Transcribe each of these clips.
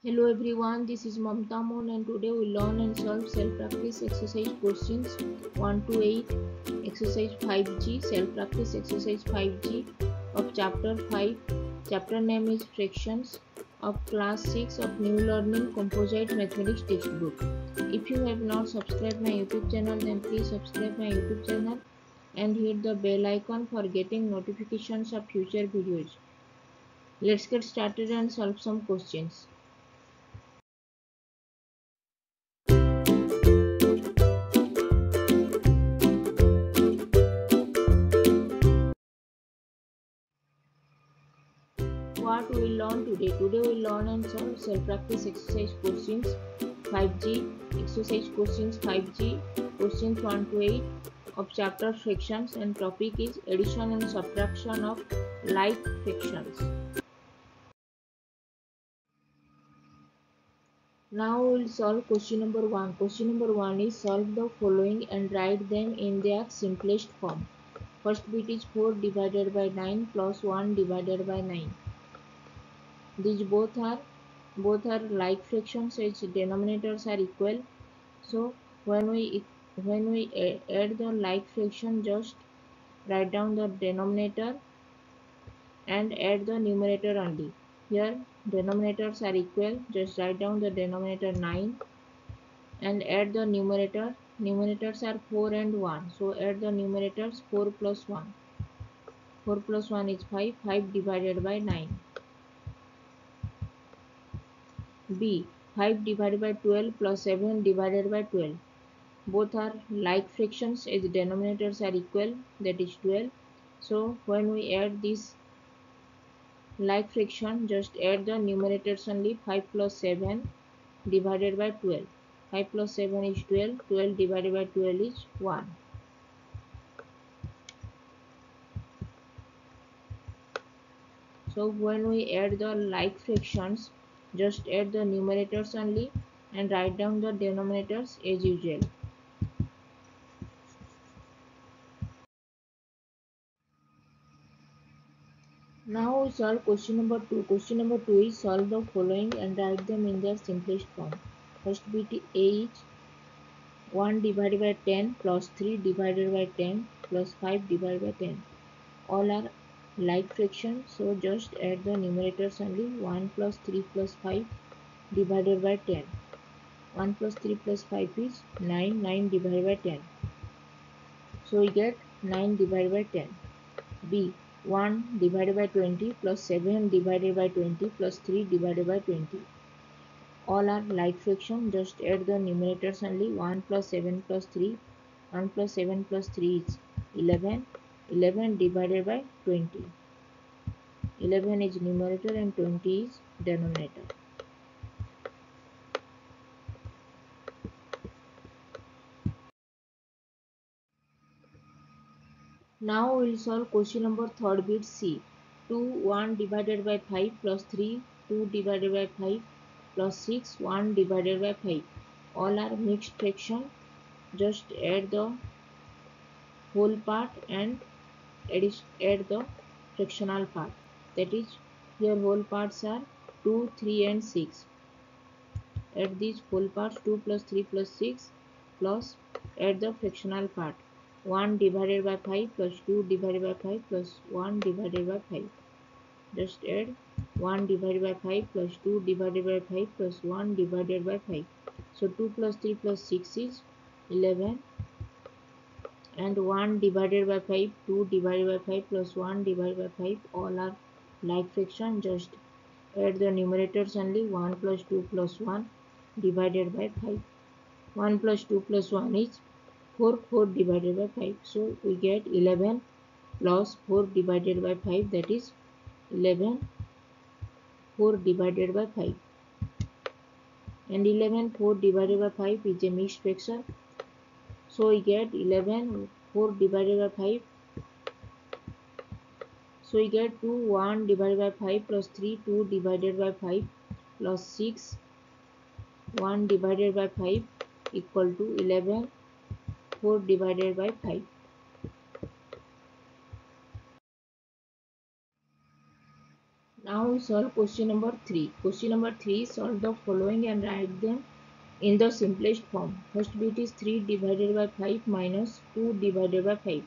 Hello everyone, this is Mamta Moon and today we learn and solve self-practice exercise questions 1 to 8, exercise 5G, self-practice exercise 5G of chapter 5. Chapter name is Fractions of class 6 of New Learning Composite Mathematics textbook. If you have not subscribed my YouTube channel, then please subscribe my YouTube channel and hit the bell icon for getting notifications of future videos. Let's get started and solve some questions. What we learn today? Today we learn and solve self-practice exercise questions 5G, exercise questions 5G, questions 1 to 8 of chapter fractions, and topic is addition and subtraction of like fractions. Now we will solve question number 1. Question number 1 is solve the following and write them in their simplest form. First bit is 4 divided by 9 plus 1 divided by 9. These both are like fractions, its denominators are equal. So when we add the like fraction, just write down the denominator and add the numerator only. Here denominators are equal, just write down the denominator 9 and add the numerator. Numerators are 4 and 1, so add the numerators. 4 plus 1, 4 plus 1 is 5. 5 divided by 9. B. 5 divided by 12 plus 7 divided by 12. Both are like fractions as the denominators are equal, that is 12. So when we add this like fraction, just add the numerators only. 5 plus 7 divided by 12. 5 plus 7 is 12. 12 divided by 12 is 1. So when we add the like fractions, just add the numerators only and write down the denominators as usual. Now we solve question number 2. Question number 2 is solve the following and write them in their simplest form. First bit A is 1 divided by 10 plus 3 divided by 10 plus 5 divided by 10. All are like fractions, so just add the numerators only. 1 plus 3 plus 5 divided by 10. 1 plus 3 plus 5 is 9. 9 divided by 10. So we get 9 divided by 10. B. 1 divided by 20 plus 7 divided by 20 plus 3 divided by 20. All are like fraction, just add the numerators only. 1 plus 7 plus 3. 1 plus 7 plus 3 is 11. 11 divided by 20. 11 is numerator and 20 is denominator. Now we will solve question number 3rd bit C. 2 1 divided by 5 plus 3 2 divided by 5 plus 6 1 divided by 5. All are mixed fraction. Just add the whole part and add the fractional part. That is, here whole parts are 2, 3 and 6. Add these whole parts. 2 plus 3 plus 6 plus add the fractional part. 1 divided by 5 plus 2 divided by 5 plus 1 divided by 5. Just add 1 divided by 5 plus 2 divided by 5 plus 1 divided by 5. So 2 plus 3 plus 6 is 11 and 1 divided by 5, 2 divided by 5 plus 1 divided by 5. All are like fraction, just add the numerators only. 1 plus 2 plus 1 divided by 5. 1 plus 2 plus 1 is 4. 4 divided by 5. So we get 11 plus 4 divided by 5, that is 11 4 divided by 5. And 11 4 divided by 5 is a mixed fraction. So we get 11 4 divided by 5. So we get 2 1 divided by 5 plus 3 2 divided by 5 plus 6 1 divided by 5 equal to 11 4 divided by 5. Now we we solve question number 3. Question number 3, solve the following and write them in the simplest form. First bit is 3 divided by 5 minus 2 divided by 5.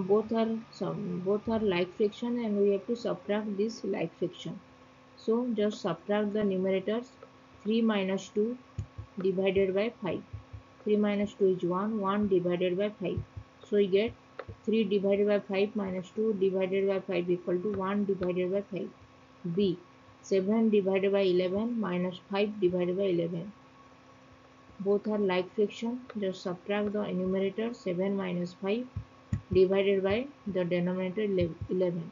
Both are like fraction and we have to subtract this like fraction. So just subtract the numerators. 3 minus 2 divided by 5. 3 minus 2 is 1. 1 divided by 5. So we get 3 divided by 5 minus 2 divided by 5 equal to 1 divided by 5. B. 7 divided by 11 minus 5 divided by 11. Both are like fraction. Just subtract the numerator. 7 minus 5 divided by the denominator 11.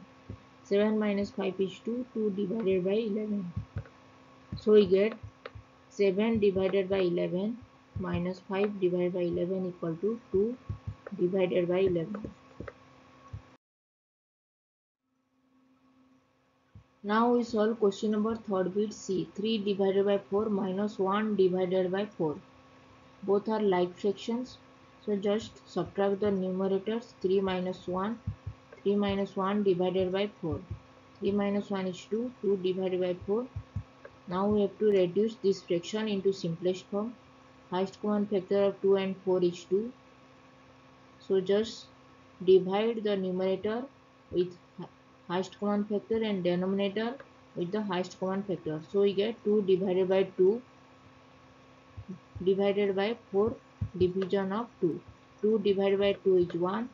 7 minus 5 is 2. 2 divided by 11. So we get 7 divided by 11 minus 5 divided by 11 equal to 2 divided by 11. Now we solve question number third bit C. 3 divided by 4 minus 1 divided by 4. Both are like fractions. So just subtract the numerators. 3 minus 1. 3 minus 1 divided by 4. 3 minus 1 is 2. 2 divided by 4. Now we have to reduce this fraction into simplest form. Highest common factor of 2 and 4 is 2. So just divide the numerator with highest common factor and denominator with the highest common factor. So we get 2 divided by 2 divided by 4 division of 2. 2 divided by 2 is 1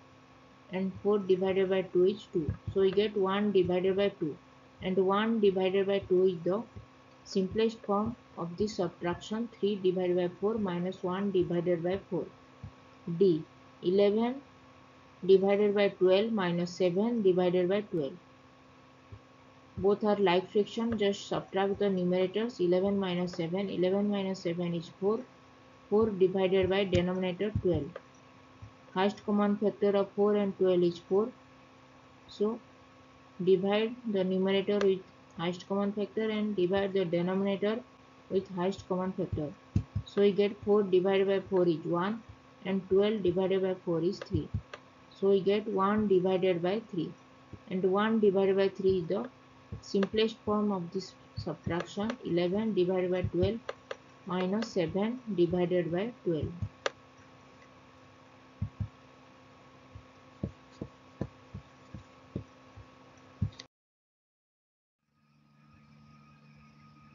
and 4 divided by 2 is 2. So we get 1 divided by 2 and 1 divided by 2 is the simplest form of the subtraction. 3 divided by 4 minus 1 divided by 4. D. 11 divided by 12 minus 7 divided by 12. Both are like fraction. Just subtract the numerators. 11 minus 7. 11 minus 7 is 4. 4 divided by denominator 12. Highest common factor of 4 and 12 is 4. So divide the numerator with highest common factor and divide the denominator with highest common factor. So we get 4 divided by 4 is 1 and 12 divided by 4 is 3. So we get 1 divided by 3 and 1 divided by 3 is the simplest form of this subtraction. 11 divided by 12 minus 7 divided by 12.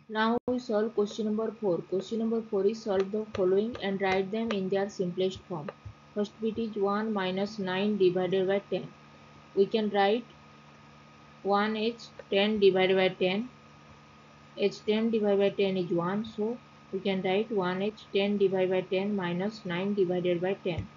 Now we solve question number 4. Question number 4 is solve the following and write them in their simplest form. First bit is 1 minus 9 divided by 10. We can write 1 is 10 divided by 10. H 10 divided by 10 is 1. So we can write 1 is 10 divided by 10 minus 9 divided by 10.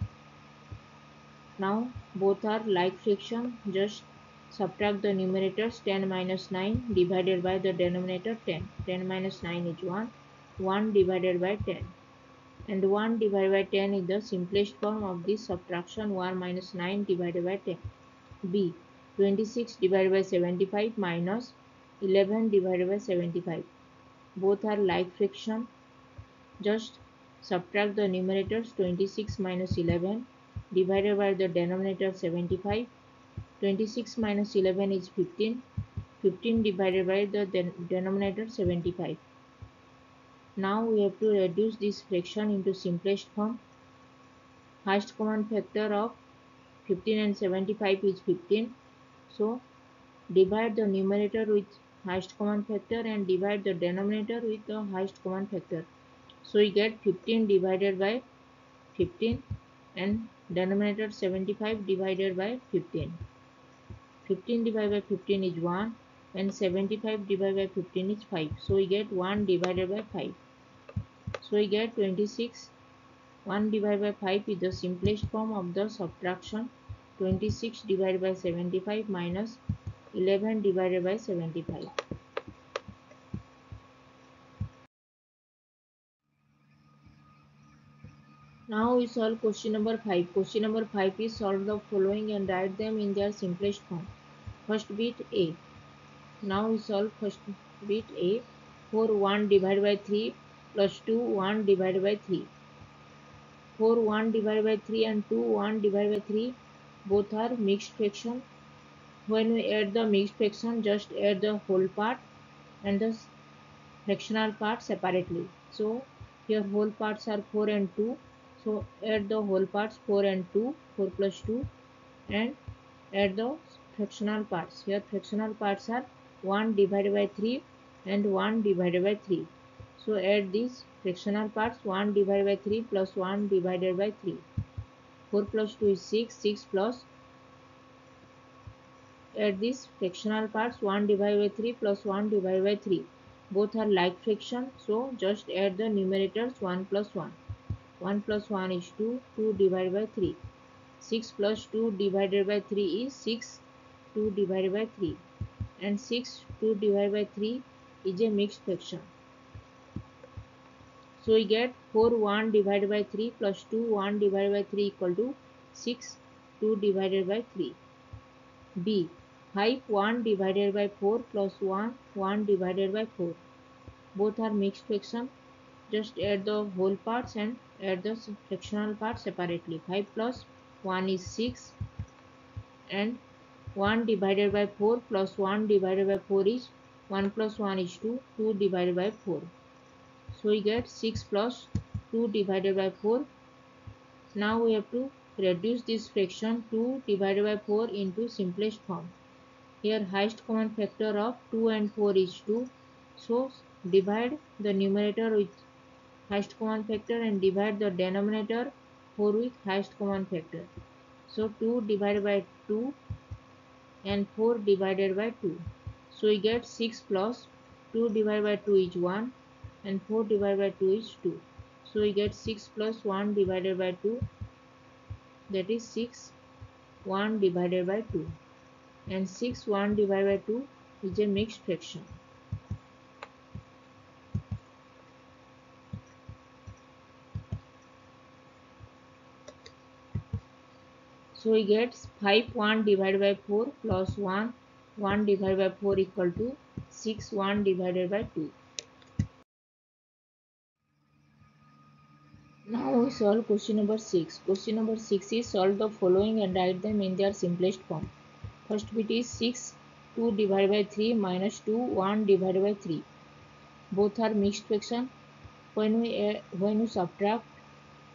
Now both are like fraction. Just subtract the numerators. 10 minus 9 divided by the denominator 10. 10 minus 9 is 1. 1 divided by 10. And 1 divided by 10 is the simplest form of this subtraction. 1 minus 9 divided by 10. B. 26 divided by 75 minus 11 divided by 75. Both are like fraction. Just subtract the numerators. 26 minus 11 divided by the denominator 75. 26 minus 11 is 15. 15 divided by the denominator 75. Now we have to reduce this fraction into simplest form. Highest common factor of 15 and 75 is 15. So divide the numerator with highest common factor and divide the denominator with the highest common factor. So we get 15 divided by 15 and denominator 75 divided by 15. 15 divided by 15 is 1 and 75 divided by 15 is 5. So we get 1 divided by 5. So we get 26. 1 divided by 5 is the simplest form of the subtraction. 26 divided by 75 minus 11 divided by 75. Now we solve question number 5. Question number 5 is solve the following and write them in their simplest form. First bit A. Now we solve first bit A. 4 1 divided by 3 plus 2 1 divided by 3. 4 1 divided by 3 and 2 1 divided by 3 both are mixed fraction. When we add the mixed fraction, just add the whole part and the fractional part separately. So here whole parts are 4 and 2. So add the whole parts 4 and 2, 4 plus 2, and add the fractional parts. Here fractional parts are 1 divided by 3 and 1 divided by 3. So add these fractional parts 1 divided by 3 plus 1 divided by 3. 4 plus 2 is 6, 6 plus, add these fractional parts 1 divided by 3 plus 1 divided by 3. Both are like fraction, so just add the numerators 1 plus 1. 1 plus 1 is 2, 2 divided by 3. 6 plus 2 divided by 3 is 6, 2 divided by 3. And 6, 2 divided by 3 is a mixed fraction. So we get 4, 1 divided by 3 plus 2, 1 divided by 3 equal to 6, 2 divided by 3. B. 5, 1 divided by 4 plus 1, 1 divided by 4. Both are mixed fraction. Just add the whole parts and add the fractional parts separately. 5 plus 1 is 6 and 1 divided by 4 plus 1 divided by 4 is 1 plus 1 is 2, 2 divided by 4. So we get 6 plus 2 divided by 4. Now we have to reduce this fraction 2 divided by 4 into simplest form. Here highest common factor of 2 and 4 is 2. So divide the numerator with highest common factor and divide the denominator 4 with highest common factor. So 2 divided by 2 and 4 divided by 2. So we get 6 plus 2 divided by 2 is 1 and 4 divided by 2 is 2. So we get 6 plus 1 divided by 2, that is 6, 1 divided by 2, and 6 1 divided by 2 is a mixed fraction. So we get 5 1 divided by 4 plus 1 1 divided by 4 equal to 6 1 divided by 2. Now we solve question number 6. Question number 6 is solve the following and write them in their simplest form. First bit is 6 2 divided by 3 minus 2 1 divided by 3. Both are mixed fraction. When we subtract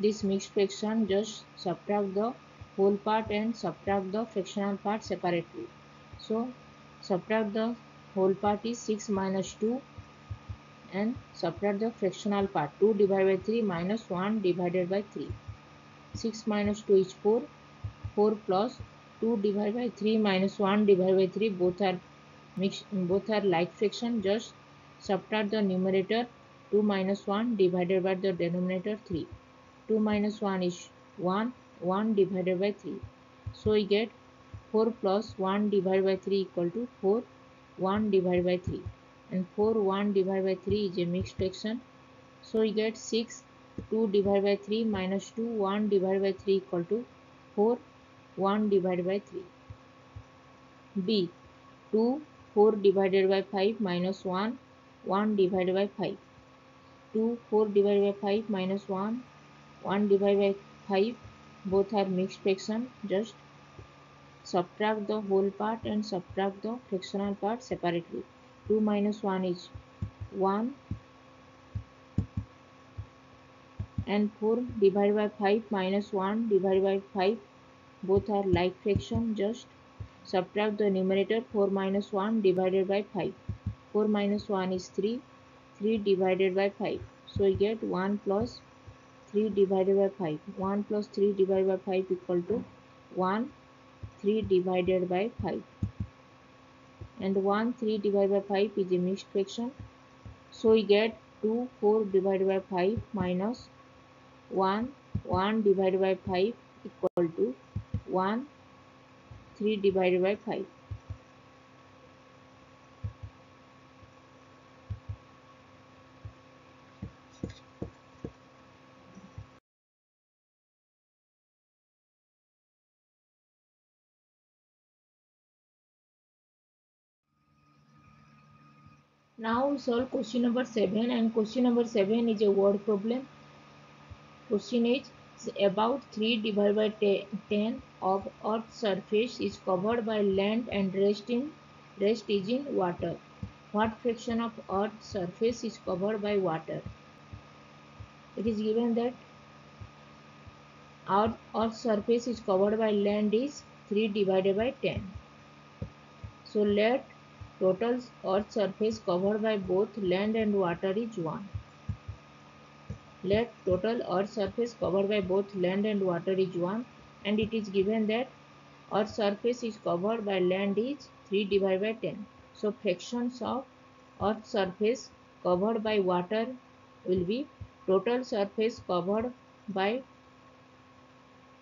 this mixed fraction, just subtract the whole part and subtract the fractional part separately. So subtract the whole part is 6 minus 2 and subtract the fractional part 2 divided by 3 minus 1 divided by 3. 6 minus 2 is 4. 4 plus 2 divided by 3 minus 1 divided by 3, both are like fraction. Just subtract the numerator 2 minus 1 divided by the denominator 3. 2 minus 1 is 1, 1 divided by 3. So we get 4 plus 1 divided by 3 equal to 4, 1 divided by 3. And 4 1 divided by 3 is a mixed fraction. So we get 6 2 divided by 3 minus 2 1 divided by 3 equal to 4 1 divided by 3. B. 2 4 divided by 5 minus 1 1 divided by 5. 2 4 divided by 5 minus 1 1 divided by 5. Both are mixed fraction. Just subtract the whole part and subtract the fractional part separately. 2 minus 1 is 1 and 4 divided by 5 minus 1 divided by 5. Both are like fraction. Just subtract the numerator 4 minus 1 divided by 5. 4 minus 1 is 3. 3 divided by 5. So we get 1 plus 3 divided by 5. 1 plus 3 divided by 5 equal to 1 3 divided by 5. And 1 3 divided by 5 is a mixed fraction. So we get 2 4 divided by 5 minus 1 1 divided by 5 equal to 1 3 divided by 5. Now we solve question number 7, and question number 7 is a word problem. Question is About 3 divided by 10 of Earth's surface is covered by land and rest is in water. What fraction of Earth's surface is covered by water? It is given that Earth's surface is covered by land is 3 divided by 10. So let total Earth surface covered by both land and water is 1. Let total Earth surface covered by both land and water is 1, and it is given that Earth surface is covered by land is 3 divided by 10. So fractions of Earth surface covered by water will be total surface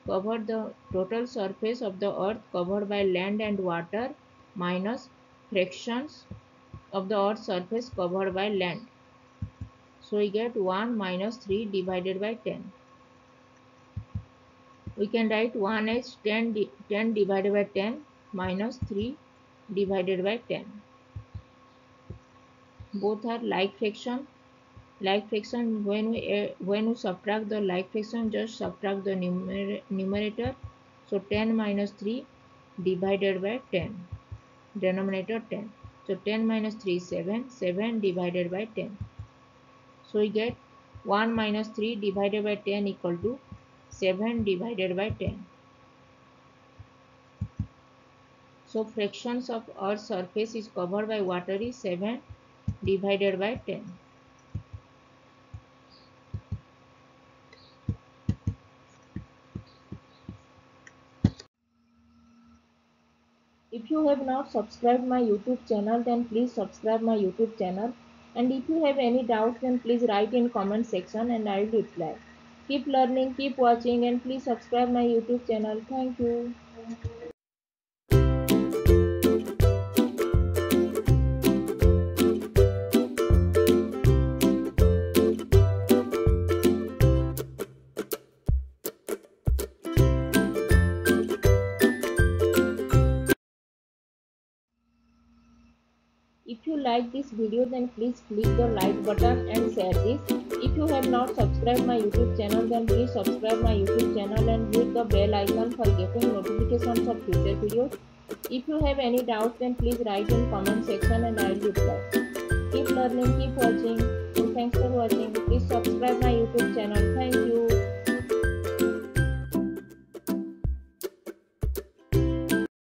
the total surface of the earth covered by land and water minus fractions of the earth surface covered by land. So we get 1 minus 3 divided by 10. We can write 1 as 10 divided by 10 minus 3 divided by 10. Both are like fraction. Like fraction, when we subtract the like fraction, just subtract the numerator. So 10 minus 3 divided by 10. Denominator 10. So 10 minus 3 is 7. 7 divided by 10. So we get 1 minus 3 divided by 10 equal to 7 divided by 10. So fractions of Earth's surface is covered by water is 7 divided by 10. If you have not subscribed my YouTube channel, then please subscribe my YouTube channel. And if you have any doubts, then please write in comment section and I will reply. Keep learning, keep watching, and please subscribe my YouTube channel. Thank you. If you like this video, then please click the like button and share this. If you have not subscribed my YouTube channel, then please subscribe my YouTube channel and hit the bell icon for getting notifications of future videos. If you have any doubts, then please write in comment section and I will reply. Keep learning, keep watching, and thanks for watching. Please subscribe my YouTube channel. Thank you.